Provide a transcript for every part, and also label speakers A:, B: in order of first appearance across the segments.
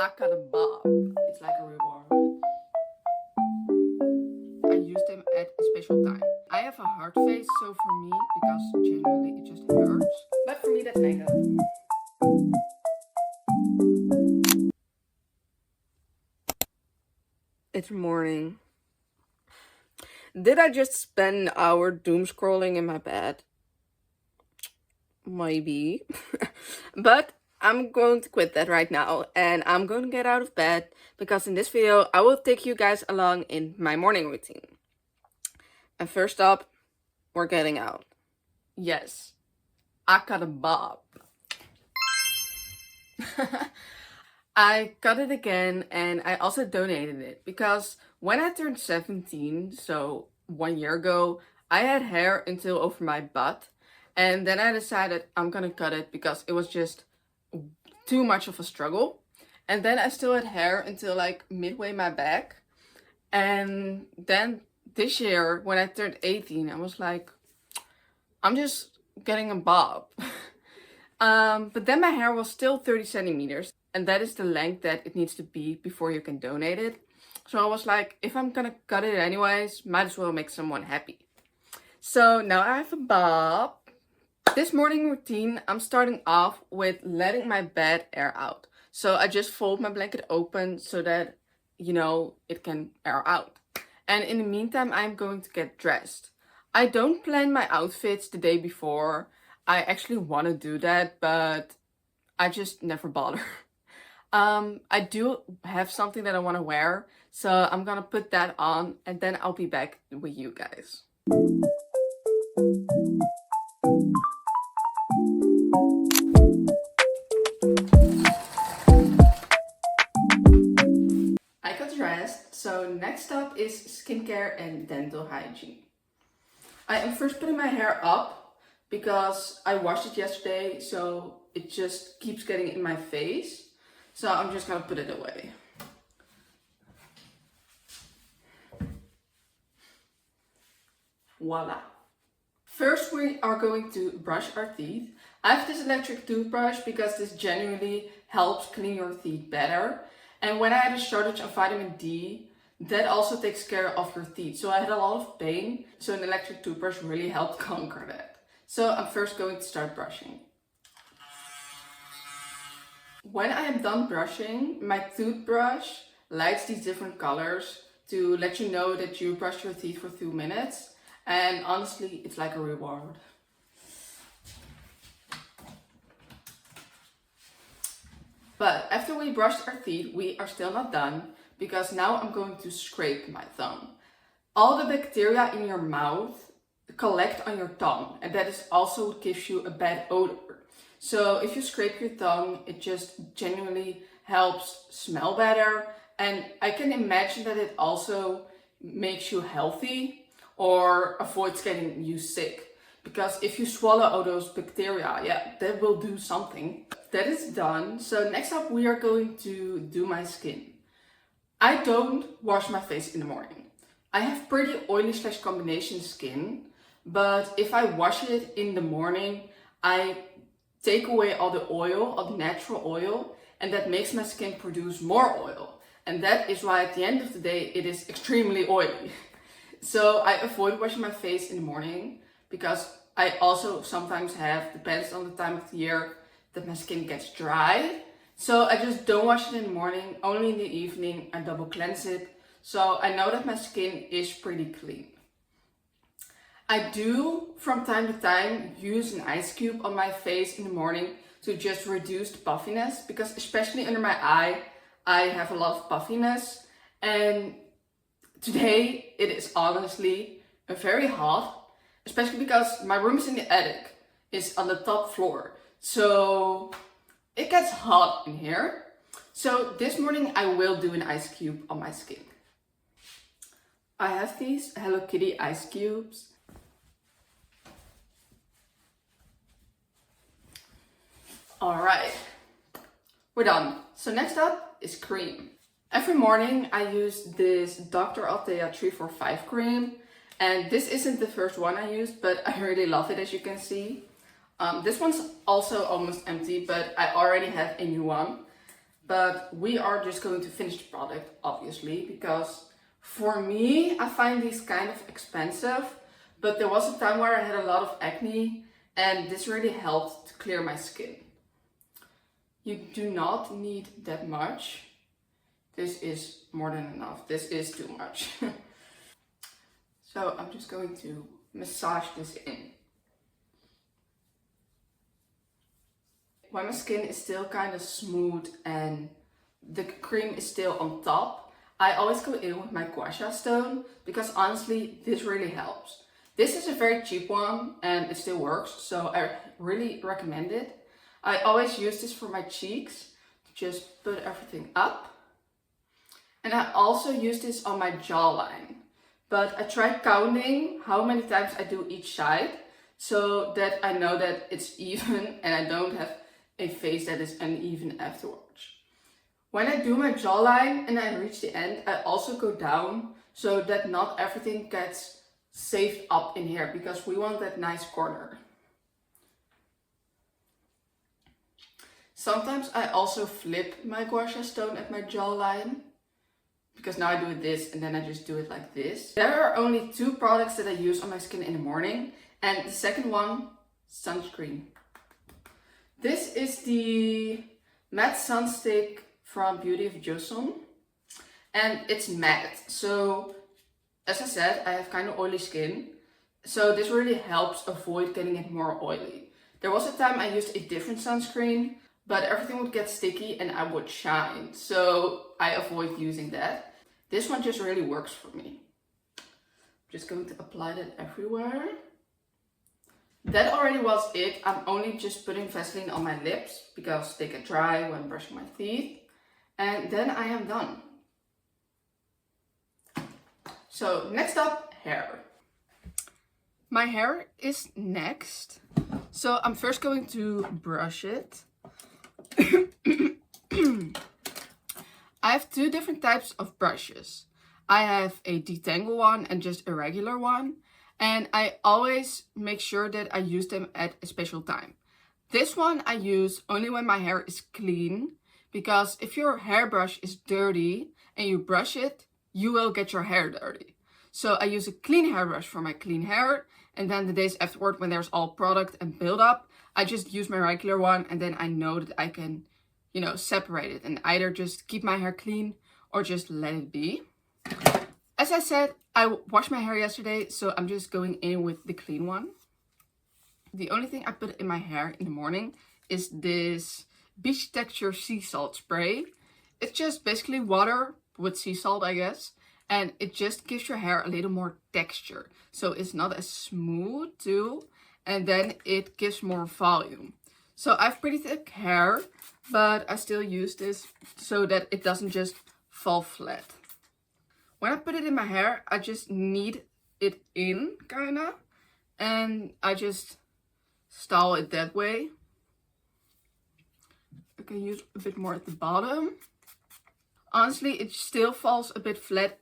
A: I got a bob. It's like a reward. I use them at a special time. I have a hard face, so for me, because generally it just hurts. But for me, that's mango. It's morning. Did I just spend an hour doom scrolling in my bed? Maybe. But I'm going to quit that right now and I'm going to get out of bed because in this video I will take you guys along in my morning routine. And first up, we're getting out. Yes, I got a bob. I got it again and I also donated it because when I turned 17, so 1 year ago, I had hair until over my butt. And then I decided I'm gonna cut it because it was just too much of a struggle. And then I still had hair until like midway my back. And then this year, when I turned 18, I was like, I'm just getting a bob. But then my hair was still 30 centimeters. And that is the length that it needs to be before you can donate it. So I was like, if I'm gonna cut it anyways, might as well make someone happy. So now I have a bob. This morning routine, I'm starting off with letting my bed air out. So I just fold my blanket open so that, it can air out. And in the meantime, I'm going to get dressed. I don't plan my outfits the day before. I actually want to do that, but I just never bother. I do have something that I want to wear, so I'm gonna put that on and then I'll be back with you guys. I got dressed, so next up is skincare and dental hygiene. I am first putting my hair up because I washed it yesterday, so it just keeps getting in my face. So I'm just gonna put it away. Voila. First we are going to brush our teeth. I have this electric toothbrush because this genuinely helps clean your teeth better. And when I had a shortage of vitamin D, that also takes care of your teeth. So I had a lot of pain, so an electric toothbrush really helped conquer that. So I'm first going to start brushing. When I am done brushing, my toothbrush lights these different colors to let you know that you brushed your teeth for 2 minutes. And honestly, it's like a reward. But after we brushed our teeth, we are still not done because now I'm going to scrape my tongue. All the bacteria in your mouth collect on your tongue, and that is also what gives you a bad odor. So if you scrape your tongue, it just genuinely helps smell better. And I can imagine that it also makes you healthy or avoids getting you sick. Because if you swallow all those bacteria, yeah, that will do something. That is done. So next up we are going to do my skin. I don't wash my face in the morning. I have pretty oily / combination skin, but if I wash it in the morning, I take away all the oil, all the natural oil, and that makes my skin produce more oil. And that is why at the end of the day, it is extremely oily. So I avoid washing my face in the morning because I also sometimes have, depends on the time of the year, that my skin gets dry. So I just don't wash it in the morning, only in the evening. I double cleanse it. So I know that my skin is pretty clean. I do from time to time use an ice cube on my face in the morning to just reduce the puffiness, because especially under my eye, I have a lot of puffiness. And today it is honestly very hot, especially because my room is in the attic, it's on the top floor. So it gets hot in here. So this morning I will do an ice cube on my skin. I have these Hello Kitty ice cubes. Alright, we're done. So next up is cream. Every morning I use this Dr. Althea 345 cream. And this isn't the first one I used, but I really love it, as you can see. This one's also almost empty, but I already have a new one. but we are just going to finish the product, obviously, because for me, I find these kind of expensive, but there was a time where I had a lot of acne and this really helped to clear my skin. You do not need that much. This is more than enough. This is too much. So I'm just going to massage this in. When my skin is still kind of smooth and the cream is still on top, I always go in with my gua sha stone because honestly, this really helps. This is a very cheap one and it still works, so I really recommend it. I always use this for my cheeks to just put everything up. And I also use this on my jawline. But I try counting how many times I do each side so that I know that it's even and I don't have a face that is uneven afterwards. When I do my jawline and I reach the end, I also go down so that not everything gets saved up in here because we want that nice corner. Sometimes I also flip my gua sha stone at my jawline because now I do this and then I just do it like this. There are only 2 products that I use on my skin in the morning, and the second one, sunscreen. This is the matte sunstick from Beauty of Joseon, and it's matte. So as I said, I have kind of oily skin, so this really helps avoid getting it more oily. There was a time I used a different sunscreen, but everything would get sticky and I would shine, so I avoid using that. This one just really works for me. I'm just going to apply that everywhere. That already was it. I'm only just putting Vaseline on my lips because they get dry when brushing my teeth. And then I am done. So next up, hair. My hair is next. So I'm first going to brush it. I have 2 different types of brushes. I have a detangle one and just a regular one. And I always make sure that I use them at a special time. This one I use only when my hair is clean, because if your hairbrush is dirty and you brush it, you will get your hair dirty. So I use a clean hairbrush for my clean hair, and then the days afterward when there's all product and buildup, I just use my regular one, and then I know that I can, you know, separate it and either just keep my hair clean or just let it be. As I said, I washed my hair yesterday, so I'm just going in with the clean one. The only thing I put in my hair in the morning is this beach texture sea salt spray. It's just basically water with sea salt, I guess. And it just gives your hair a little more texture. So it's not as smooth too. And then it gives more volume. So I have pretty thick hair, but I still use this so that it doesn't just fall flat. When I put it in my hair, I just knead it in, kinda. And I just style it that way. I can use a bit more at the bottom. Honestly, it still falls a bit flat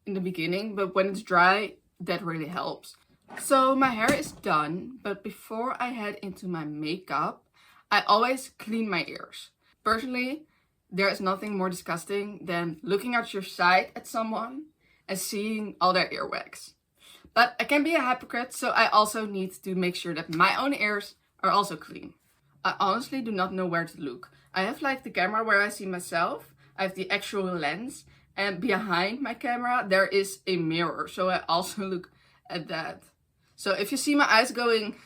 A: in the beginning, but when it's dry, that really helps. So my hair is done, but before I head into my makeup, I always clean my ears. Personally, there is nothing more disgusting than looking at your side at someone and seeing all their earwax. But I can be a hypocrite, so I also need to make sure that my own ears are also clean. I honestly do not know where to look. I have like the camera where I see myself. I have the actual lens, and behind my camera there is a mirror, so I also look at that. So if you see my eyes going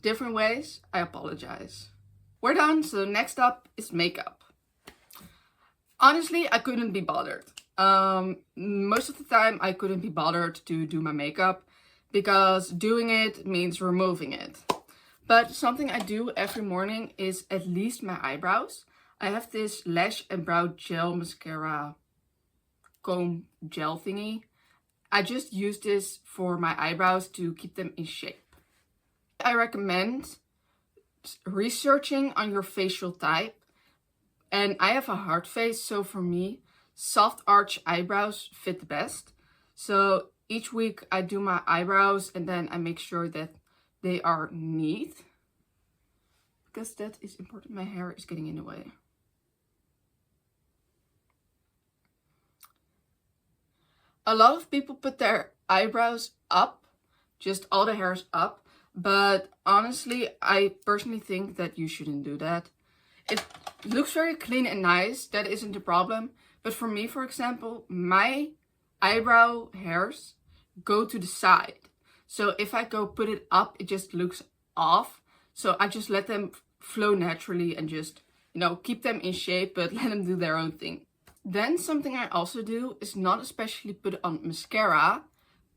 A: different ways, I apologize. We're done, so next up is makeup. Honestly, I couldn't be bothered. Most of the time I couldn't be bothered to do my makeup because doing it means removing it. But something I do every morning is at least my eyebrows. I have this lash and brow gel mascara comb gel thingy. I just use this for my eyebrows to keep them in shape. I recommend researching on your facial type. And I have a hard face, so for me, soft arch eyebrows fit the best. So each week I do my eyebrows and then I make sure that they are neat. Because that is important. My hair is getting in the way. A lot of people put their eyebrows up, just all the hairs up, but honestly, I personally think that you shouldn't do that. It looks very clean and nice, that isn't the problem, but for me, for example, my eyebrow hairs go to the side. So if I go put it up, it just looks off. So I just let them flow naturally and just, you know, keep them in shape, but let them do their own thing. Then something I also do is not especially put on mascara,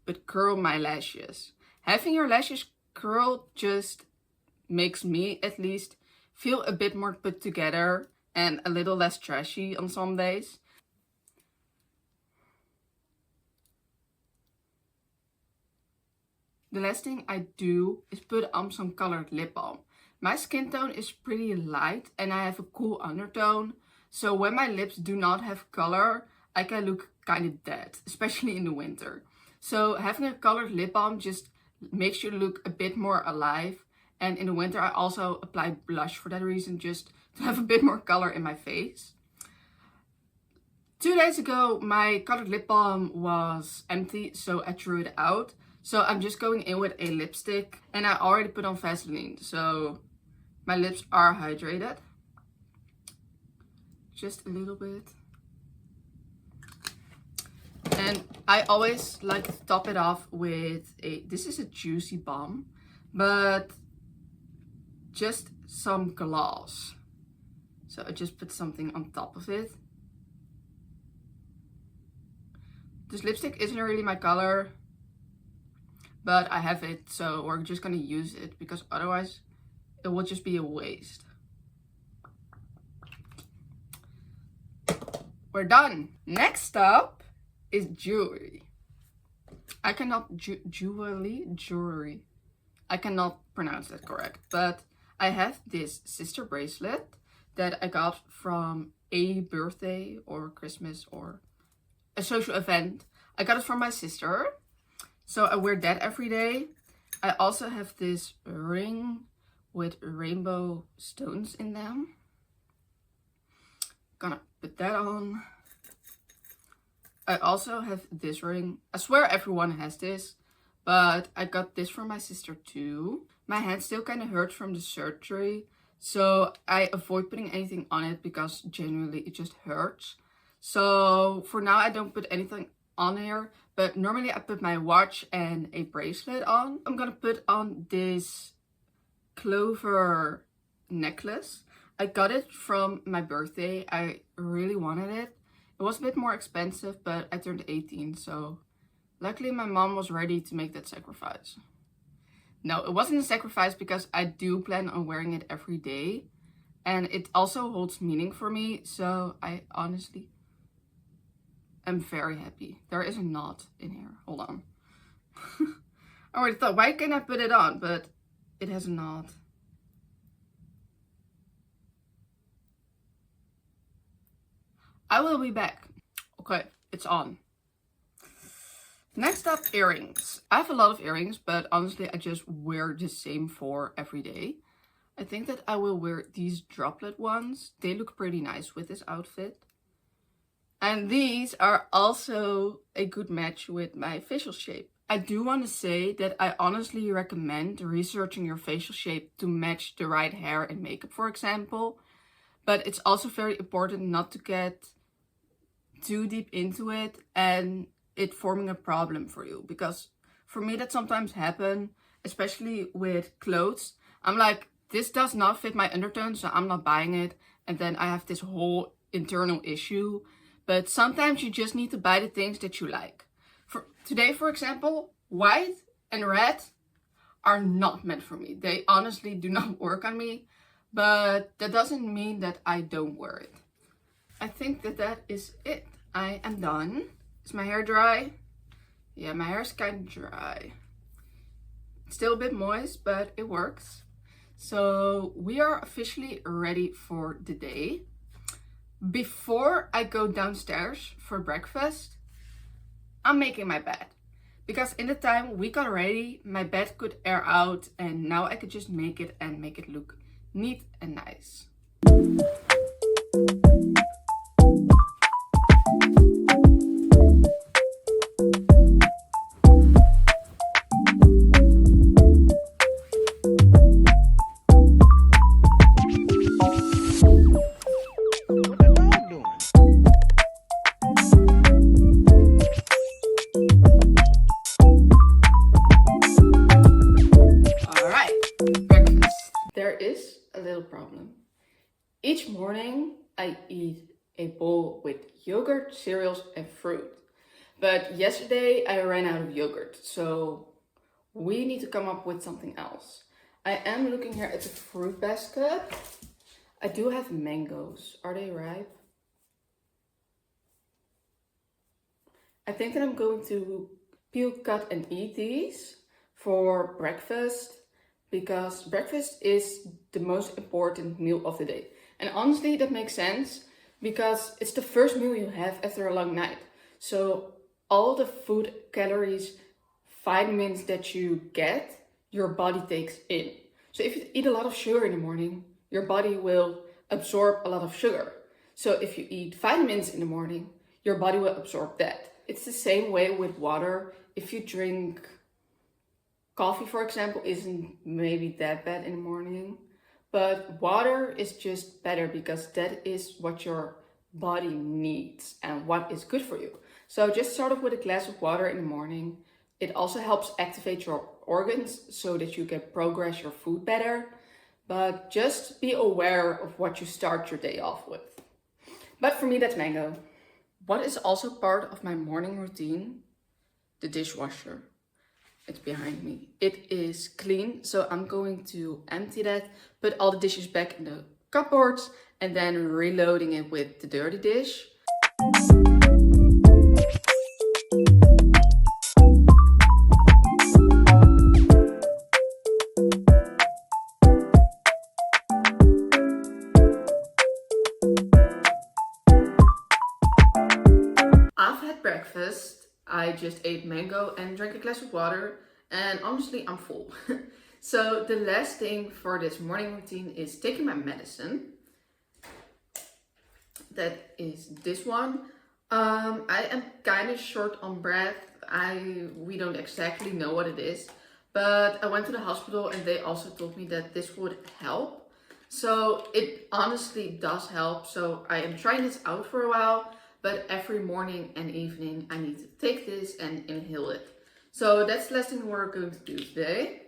A: but curl my lashes. Having your lashes curled just makes me, at least, feel a bit more put together and a little less trashy on some days. The last thing I do is put on some colored lip balm. My skin tone is pretty light and I have a cool undertone. So when my lips do not have color, I can look kind of dead, especially in the winter. So having a colored lip balm just makes you look a bit more alive. And in the winter I also apply blush for that reason, just to have a bit more color in my face. 2 days ago my colored lip balm was empty, so I threw it out. So I'm just going in with a lipstick and I already put on Vaseline. So my lips are hydrated. Just a little bit. And I always like to top it off with this is a juicy balm, but just some gloss. So I just put something on top of it. This lipstick isn't really my color, but I have it, so we're just gonna use it because otherwise it will just be a waste. We're done. Next up is jewelry. I cannot jewelry. I cannot pronounce that correct, but I have this sister bracelet that I got from a birthday or Christmas or a social event. I got it from my sister. So I wear that every day. I also have this ring with rainbow stones in them. Gonna put that on. I also have this ring. I swear everyone has this, but I got this from my sister too. My hand still kind of hurts from the surgery, so I avoid putting anything on it because genuinely it just hurts. So for now I don't put anything on here, but normally I put my watch and a bracelet on. I'm gonna put on this clover necklace. I got it from my birthday. I really wanted it. It was a bit more expensive, but I turned 18, so luckily my mom was ready to make that sacrifice. No, it wasn't a sacrifice because I do plan on wearing it every day, and it also holds meaning for me, so I honestly I'm very happy. There is a knot in here. Hold on. I already thought, why can't I put it on? But it has a knot. I will be back. Okay, it's on. Next up, earrings. I have a lot of earrings, but honestly, I just wear the same 4 every day. I think that I will wear these droplet ones. They look pretty nice with this outfit. And these are also a good match with my facial shape. I do want to say that I honestly recommend researching your facial shape to match the right hair and makeup, for example. But it's also very important not to get too deep into it and it forming a problem for you. Because for me that sometimes happens, especially with clothes. I'm like, this does not fit my undertone, so I'm not buying it. And then I have this whole internal issue. But sometimes you just need to buy the things that you like. For today, for example, white and red are not meant for me. They honestly do not work on me. But that doesn't mean that I don't wear it. I think that that is it. I am done. Is my hair dry? Yeah, my hair is kind of dry. Still a bit moist, but it works. So we are officially ready for the day. Before I go downstairs for breakfast, I'm making my bed. Because in the time we got ready, my bed could air out and now I could just make it and make it look neat and nice. Each morning I eat a bowl with yogurt, cereals and fruit. But yesterday I ran out of yogurt, so we need to come up with something else. I am looking here at the fruit basket. I do have mangoes. Are they ripe? I think that I'm going to peel, cut and eat these for breakfast because breakfast is the most important meal of the day. And honestly, that makes sense because it's the first meal you have after a long night. So all the food, calories, vitamins that you get, your body takes in. So if you eat a lot of sugar in the morning, your body will absorb a lot of sugar. So if you eat vitamins in the morning, your body will absorb that. It's the same way with water. If you drink coffee, for example, isn't maybe that bad in the morning, but water is just better because that is what your body needs and what is good for you. So just start off with a glass of water in the morning. It also helps activate your organs so that you can progress your food better. But just be aware of what you start your day off with. But for me, that's mango. What is also part of my morning routine? The dishwasher. It's behind me. It is clean, so I'm going to empty that, put all the dishes back in the cupboards, and then reloading it with the dirty dish. I've had breakfast. I just ate mango and drank a glass of water, and honestly, I'm full. So the last thing for this morning routine is taking my medicine. That is this one. I am kind of short on breath. We don't exactly know what it is, but I went to the hospital and they also told me that this would help. So it honestly does help. So I am trying this out for a while, but every morning and evening I need to take this and inhale it. So that's the last thing we're going to do today.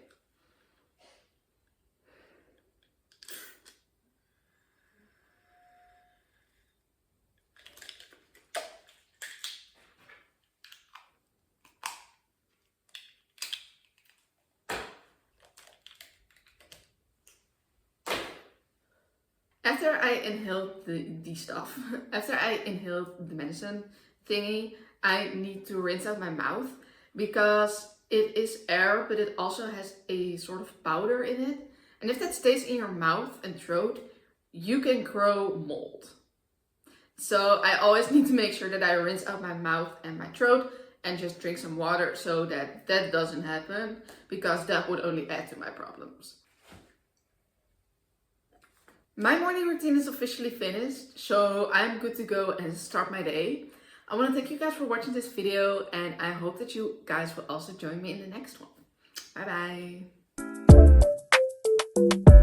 A: After I inhaled the stuff, after I inhaled the medicine thingy, I need to rinse out my mouth because it is air, but it also has a sort of powder in it. And if that stays in your mouth and throat, you can grow mold. So I always need to make sure that I rinse out my mouth and my throat and just drink some water so that that doesn't happen, because that would only add to my problems. My morning routine is officially finished, so I'm good to go and start my day. I want to thank you guys for watching this video, and I hope that you guys will also join me in the next one. Bye bye!